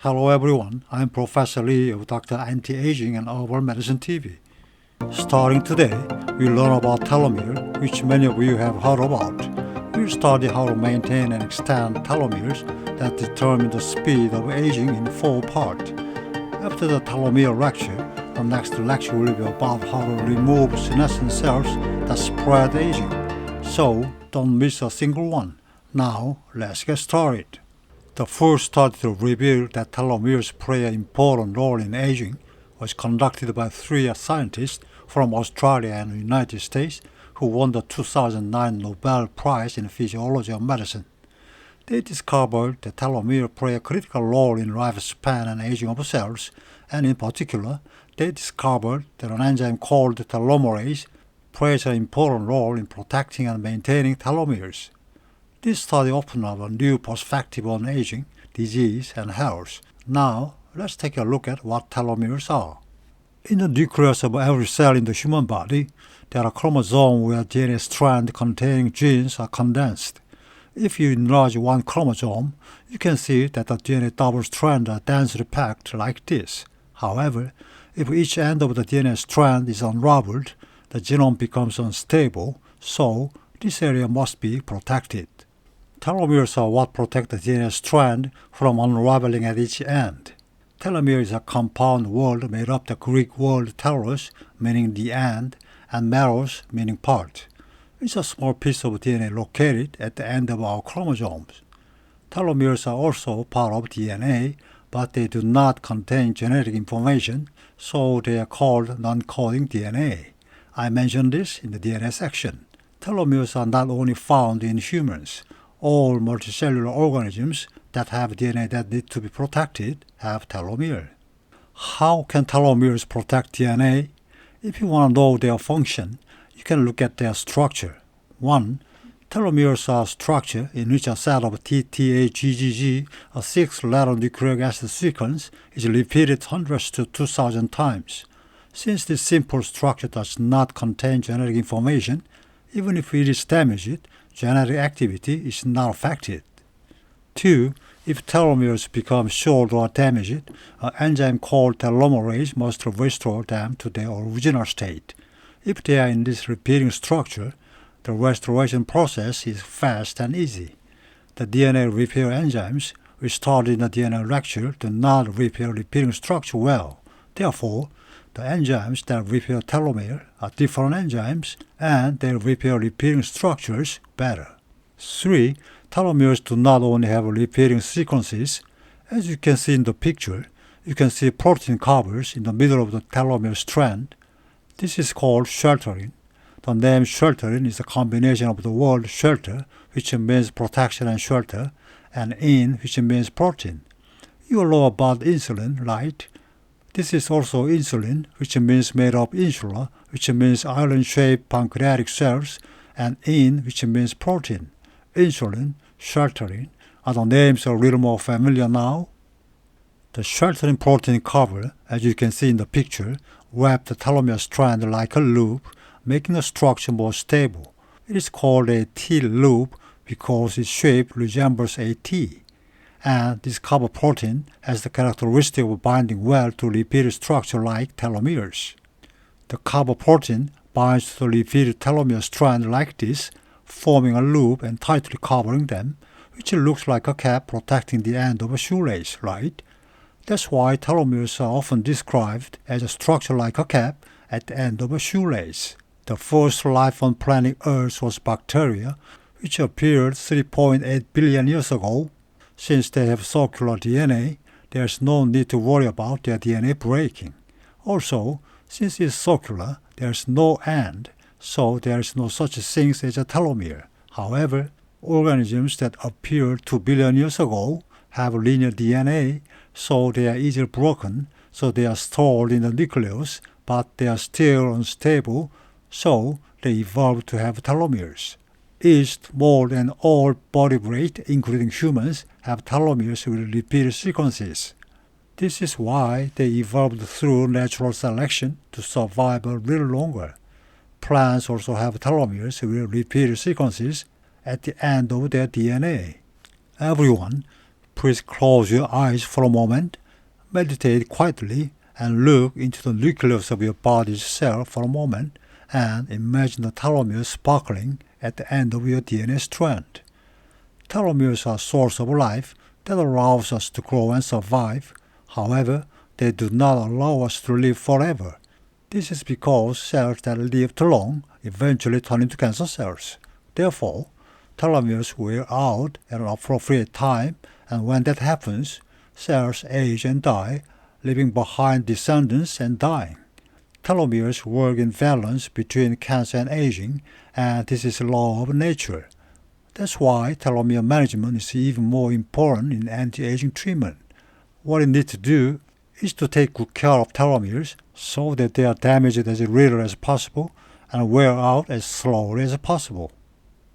Hello everyone, I'm Professor Lee of Dr. Anti-Aging and Herbal Medicine TV. Starting today, we learn about telomere, which many of you have heard about. We'll study how to maintain and extend telomeres that determine the speed of aging in 4 parts. After the telomere lecture, the next lecture will be about how to remove senescent cells that spread aging. So, don't miss a single one. Now, let's get started. The first study to reveal that telomeres play an important role in aging was conducted by 3 scientists from Australia and the United States who won the 2009 Nobel Prize in Physiology of Medicine. They discovered that telomeres play a critical role in lifespan and aging of cells, and in particular, they discovered that an enzyme called telomerase plays an important role in protecting and maintaining telomeres. This study opened up a new perspective on aging, disease, and health. Now, let's take a look at what telomeres are. In the nucleus of every cell in the human body, there are chromosomes where DNA strands containing genes are condensed. If you enlarge one chromosome, you can see that the DNA double strands are densely packed like this. However, if each end of the DNA strand is unraveled, the genome becomes unstable, so this area must be protected. Telomeres are what protect the DNA strand from unraveling at each end. Telomere is a compound word made up of the Greek word telos, meaning the end, and meros, meaning part. It's a small piece of DNA located at the end of our chromosomes. Telomeres are also part of DNA, but they do not contain genetic information, so they are called non-coding DNA. I mentioned this in the DNA section. Telomeres are not only found in humans. All multicellular organisms that have DNA that need to be protected have telomeres. How can telomeres protect DNA? If you want to know their function, you can look at their structure. 1. Telomeres are a structure in which a set of TTAGGG, a 6-letter nucleic acid sequence, is repeated hundreds to 2,000 times. Since this simple structure does not contain genetic information, even if it is damaged, genetic activity is not affected. 2. If telomeres become short or damaged, an enzyme called telomerase must restore them to their original state. If they are in this repeating structure, the restoration process is fast and easy. The DNA repair enzymes we studied in the DNA lecture do not repair repeating structure well. Therefore, the enzymes that repair telomere are different enzymes, and they repair repeating structures better. 3. Telomeres do not only have repeating sequences. As you can see in the picture, you can see protein covers in the middle of the telomere strand. This is called sheltering. The name sheltering is a combination of the word shelter, which means protection and shelter, and in, which means protein. You all know about insulin, right? This is also insulin, which means made of insula, which means island-shaped pancreatic cells, and in, which means protein. Insulin, sheltering, are the names a little more familiar now? The sheltering protein cover, as you can see in the picture, wrap the telomere strand like a loop, making the structure more stable. It is called a T-loop because its shape resembles a T. And this cover protein has the characteristic of binding well to repeated structure like telomeres. The cover protein binds to the repeated telomere strand like this, forming a loop and tightly covering them, which looks like a cap protecting the end of a shoelace, right? That's why telomeres are often described as a structure like a cap at the end of a shoelace. The first life on planet Earth was bacteria, which appeared 3.8 billion years ago. Since they have circular DNA, there is no need to worry about their DNA breaking. Also, since it's circular, there is no end, so there is no such thing as a telomere. However, organisms that appeared 2 billion years ago have linear DNA, so they are easily broken, so they are stored in the nucleus, but they are still unstable, so they evolved to have telomeres. Each, more than all vertebrates, including humans, have telomeres with repeated sequences. This is why they evolved through natural selection to survive a little longer. Plants also have telomeres with repeated sequences at the end of their DNA. Everyone, Please close your eyes for a moment, meditate quietly, and look into the nucleus of your body's cell for a moment, and imagine the telomeres sparkling at the end of your DNA strand. Telomeres are a source of life that allows us to grow and survive. However, they do not allow us to live forever. This is because cells that live too long eventually turn into cancer cells. Therefore, telomeres wear out at an appropriate time, and when that happens, cells age and die, leaving behind descendants and dying. Telomeres work in balance between cancer and aging, and this is a law of nature. That's why telomere management is even more important in anti-aging treatment. What you need to do is to take good care of telomeres so that they are damaged as little as possible and wear out as slowly as possible.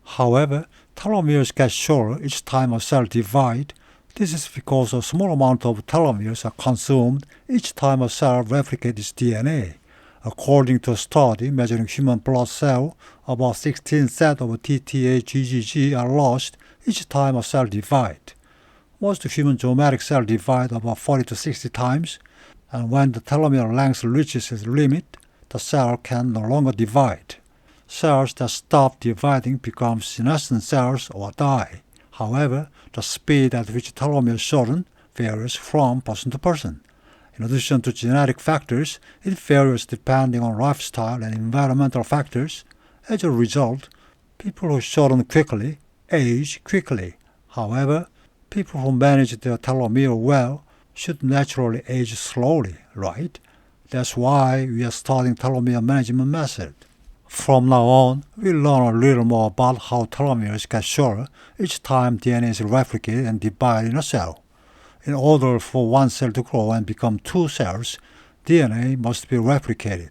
However, telomeres get shorter each time a cell divides. This is because a small amount of telomeres are consumed each time a cell replicates its DNA. According to a study measuring human blood cells, about 16 sets of TTA-GGG are lost each time a cell divides. Most human somatic cells divide about 40 to 60 times, and when the telomere length reaches its limit, the cell can no longer divide. Cells that stop dividing become senescent cells or die. However, the speed at which telomeres shorten varies from person to person. In addition to genetic factors, it varies depending on lifestyle and environmental factors. As a result, people who shorten quickly age quickly. However, people who manage their telomere well should naturally age slowly, right? That's why we are studying telomere management method. From now on, we'll learn a little more about how telomeres get shorter each time DNA is replicated and divided in a cell. In order for one cell to grow and become two cells, DNA must be replicated.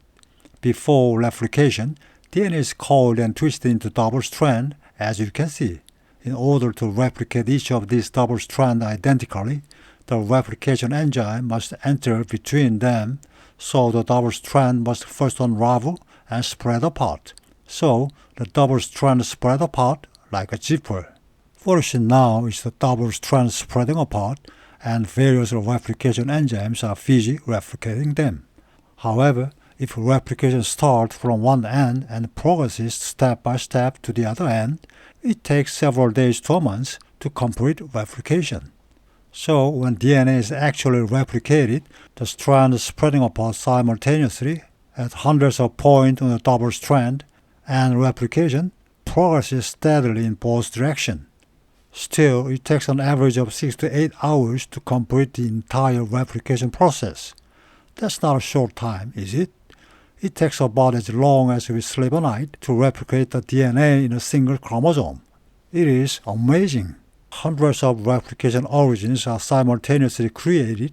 Before replication, DNA is coiled and twisted into double strands, as you can see. In order to replicate each of these double strands identically, the replication enzyme must enter between them, so the double strand must first unravel and spread apart. So the double strand spread apart like a zipper. What you see now is the double strand spreading apart, and various replication enzymes are busy replicating them. However, if replication starts from one end and progresses step by step to the other end, it takes several days to months to complete replication. So when DNA is actually replicated, the strands spreading apart simultaneously at hundreds of points on the double strand, and replication progresses steadily in both directions. Still, it takes an average of 6 to 8 hours to complete the entire replication process. That's not a short time, is it? It takes about as long as we sleep a night to replicate the DNA in a single chromosome. It is amazing. Hundreds of replication origins are simultaneously created,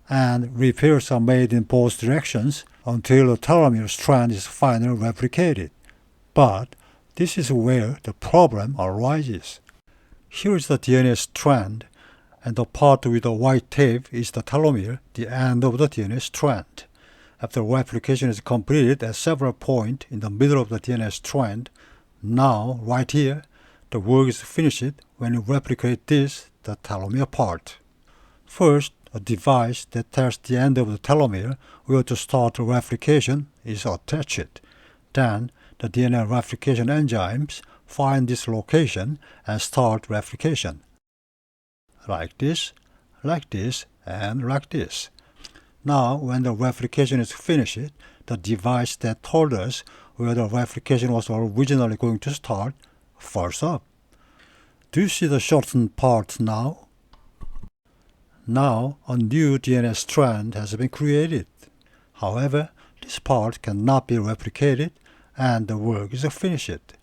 and repairs are made in both directions until the telomere strand is finally replicated. But this is where the problem arises. Here is the DNA strand, and the part with the white tape is the telomere, the end of the DNA strand. After replication is completed at several points in the middle of the DNA strand, now, right here, the work is finished when you replicate this, the telomere part. First, a device that tells the end of the telomere where to start the replication is attached. Then, the DNA replication enzymes find this location and start replication. Like this, and like this. Now, when the replication is finished, the device that told us where the replication was originally going to start fires up. Do you see the shortened part now? Now, a new DNA strand has been created. However, this part cannot be replicated, and the work is finished.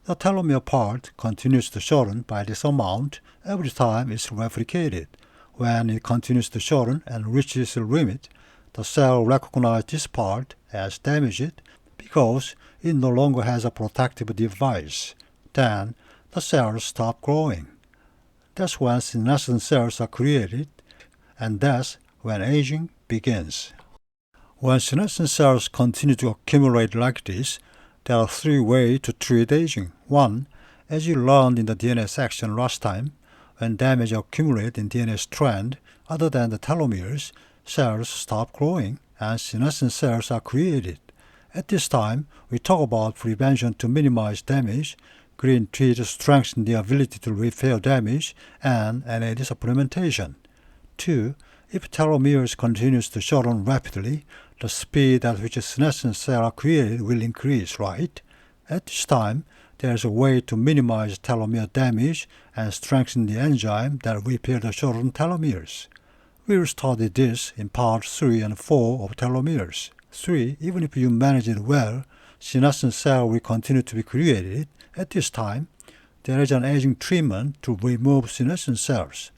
The telomere part continues to shorten by this amount every time it's replicated. When it continues to shorten and reaches its limit, the cell recognizes this part as damaged because it no longer has a protective device. Then the cells stop growing. That's when senescent cells are created, and that's when aging begins. When senescent cells continue to accumulate like this, there are 3 ways to treat aging. 1. As you learned in the DNA section last time, When damage accumulates in DNA strand other than the telomeres, cells stop growing and senescent cells are created. At this time, we talk about prevention to minimize damage, green tea to strengthen the ability to repair damage, and NAD supplementation. 2. If telomeres continues to shorten rapidly, the speed at which senescent cells are created will increase, right? At this time, there is a way to minimize telomere damage and strengthen the enzyme that repair the shortened telomeres. We will study this in part 3 and 4 of telomeres. 3. Even if you manage it well, senescent cells will continue to be created. At this time, there is an aging treatment to remove senescent cells.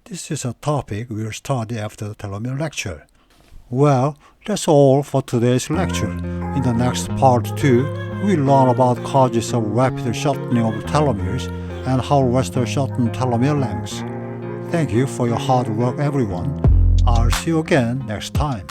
This is a topic we will study after the telomere lecture. Well, that's all for today's lecture. In the next part 2, we'll learn about causes of rapid shortening of telomeres and how to restore shortened telomere lengths. Thank you for your hard work, everyone. I'll see you again next time.